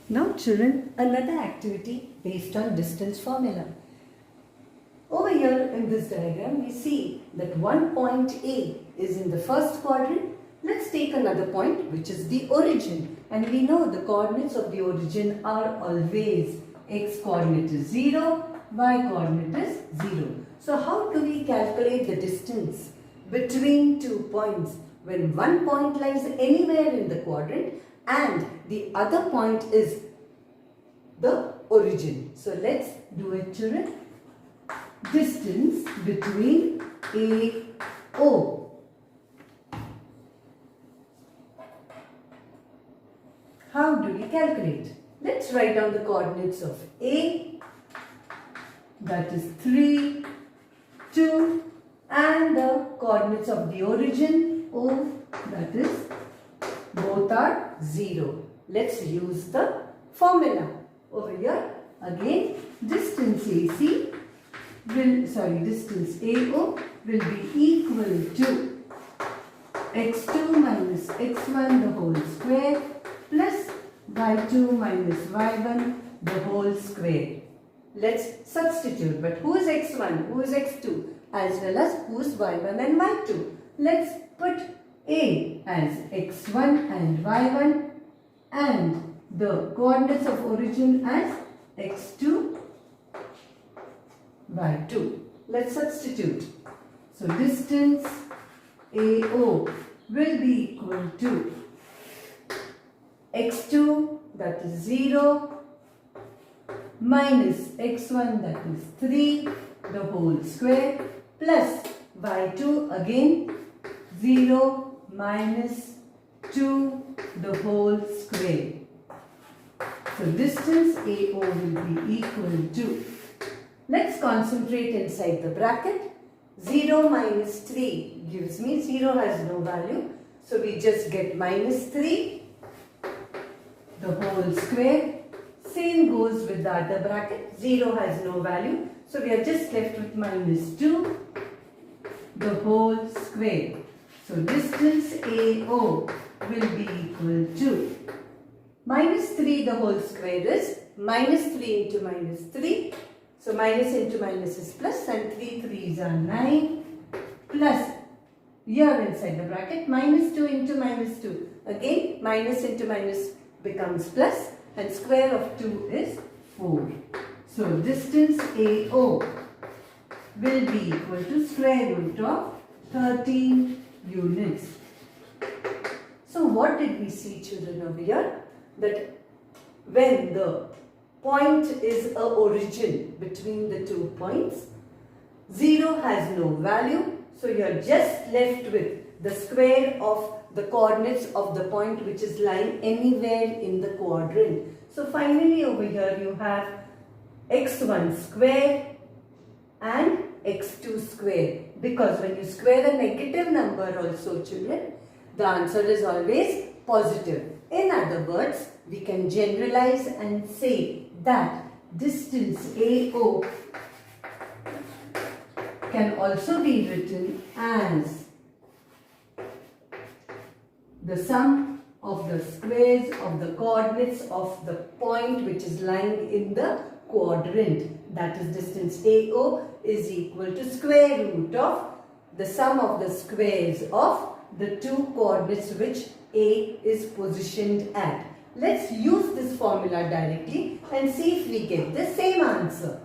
Now children, another activity based on distance formula. Over here in this diagram, we see that one point A is in the first quadrant. Let's take another point which is the origin. And we know the coordinates of the origin are always x coordinate is 0, y coordinate is 0. So how do we calculate the distance between 2 points when one point lies anywhere in the quadrant and the other point is the origin? So let's do it, children. Distance between A, O. How do we calculate? Let's write down the coordinates of A, that is 3, 2, and the coordinates of the origin O, that is both are 0. Let's use the formula. Over here again, distance AC distance AO will be equal to x2 minus x1 the whole square plus y2 minus y1 the whole square. Let's substitute. But who is x1, who is x2, as well as who is y1 and y2? Let's put A as x1 and y1 and the coordinates of origin as x2, y2. Let's substitute. So distance AO will be equal to x2, that is 0, minus x1, that is 3 the whole square, plus y2 again 0 minus 2 the whole square. So distance AO will be equal to, let's concentrate inside the bracket. 0 minus 3 gives me, 0 has no value, so we just get minus 3 the whole square. Same goes with the other bracket. 0 has no value, so we are just left with minus 2 the whole square. So distance AO will be equal to minus 3 the whole square is minus 3 into minus 3. So minus into minus is plus and 3 3s are 9 plus here inside the bracket minus 2 into minus 2. Again minus into minus becomes plus and square of 2 is 4. So distance AO will be equal to square root of 13 units. So what did we see, children, over here? That when the point is a origin between the 2 points, 0 has no value, so you are just left with the square of the coordinates of the point which is lying anywhere in the quadrant. So finally over here you have x1 square and x2 square, because when you square a negative number also, children, the answer is always positive. In other words, we can generalize and say that distance AO can also be written as the sum of the squares of the coordinates of the point which is lying in the quadrant. That is, distance AO is equal to square root of the sum of the squares of the 2 coordinates which A is positioned at. Let's use this formula directly and see if we get the same answer.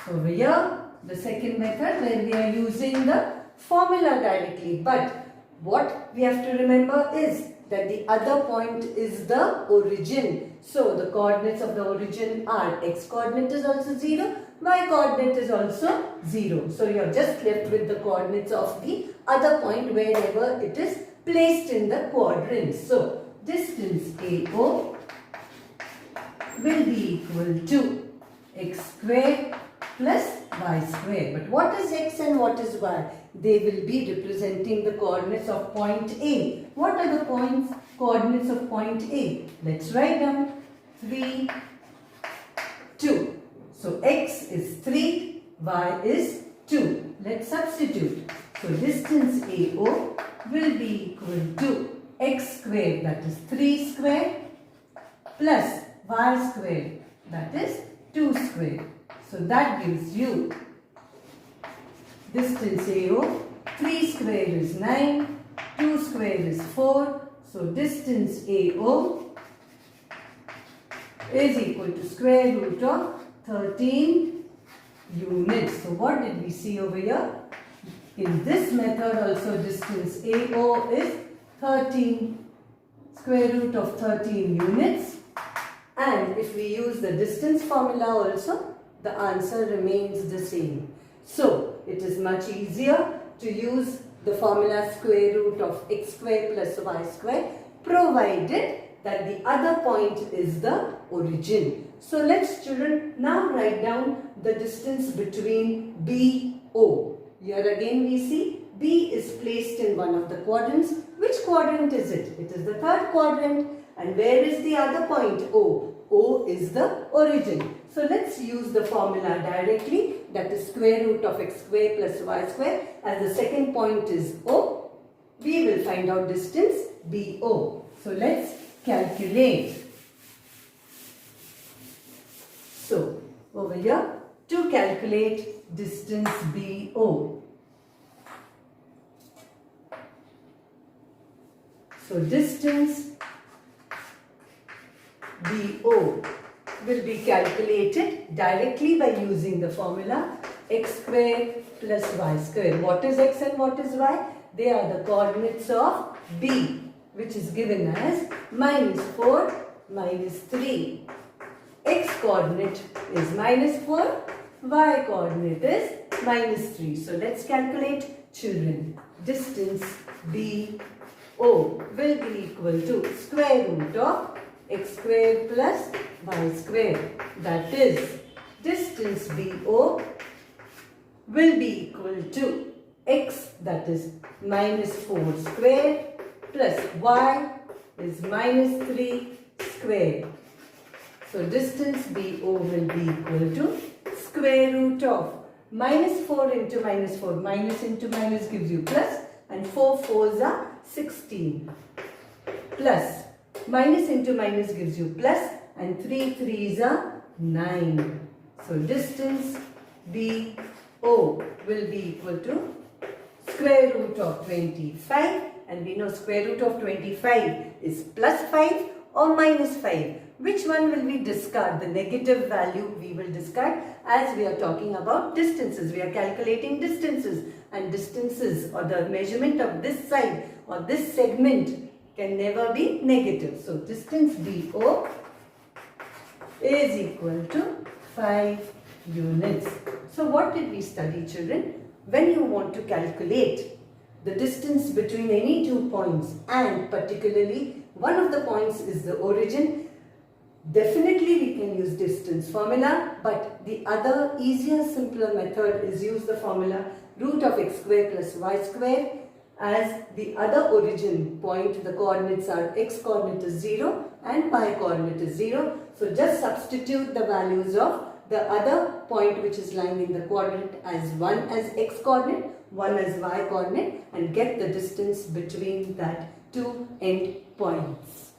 So over here, the second method where we are using the formula directly. But what we have to remember is that the other point is the origin. So the coordinates of the origin are x coordinate is also 0, y coordinate is also 0. So you are just left with the coordinates of the other point wherever it is placed in the quadrant. So distance AO will be equal to x square plus y square. But what is x and what is y? They will be representing the coordinates of point A. What are the coordinates of point A? Let's write down 3, 2. So x is 3, y is 2. Let's substitute. So distance AO will be equal to x square, that is 3 square, plus y square, that is 2 square. So that gives you distance AO. 3 square is 9, 2 square is 4. So distance AO is equal to square root of 13 units. So what did we see over here? In this method also distance AO is 13, square root of 13 units. And if we use the distance formula also, the answer remains the same. So it is much easier to use the formula square root of x square plus y square, provided that the other point is the origin. So let's, children, now write down the distance between BO. Here again we see B is placed in one of the quadrants. Which quadrant is it? It is the third quadrant. And where is the other point? O. O is the origin. So let's use the formula directly, that is square root of x square plus y square. As the second point is O, we will find out distance BO. So let's calculate. So over here, to calculate distance BO. So distance BO will be calculated directly by using the formula x square plus y square. What is x and what is y? They are the coordinates of B, which is given as -4, -3. X coordinate is -4, y coordinate is -3. So let's calculate, children. Distance BO will be equal to square root of x square plus y square. That is, distance BO will be equal to x, that is -4 square, plus y is -3 square. So distance BO will be equal to square root of -4 into -4. Minus into minus gives you plus, and 4 4s are 16. Plus minus into minus gives you plus, and 3 3s are 9. So distance BO will be equal to square root of 25, and we know square root of 25 is plus 5 or minus 5. Which one will we discard? The negative value we will discard, as we are talking about distances. We are calculating distances, and distances or the measurement of this side or this segment can never be negative. So distance BO is equal to 5 units. So what did we study, children? When you want to calculate the distance between any two points, and particularly one of the points is the origin, definitely we can use distance formula, but the other easier, simpler method is use the formula root of x square plus y square. As the other origin point, the coordinates are x coordinate is 0 and y coordinate is 0. So just substitute the values of the other point which is lying in the quadrant as one as x coordinate, one as y coordinate, and get the distance between that two end points.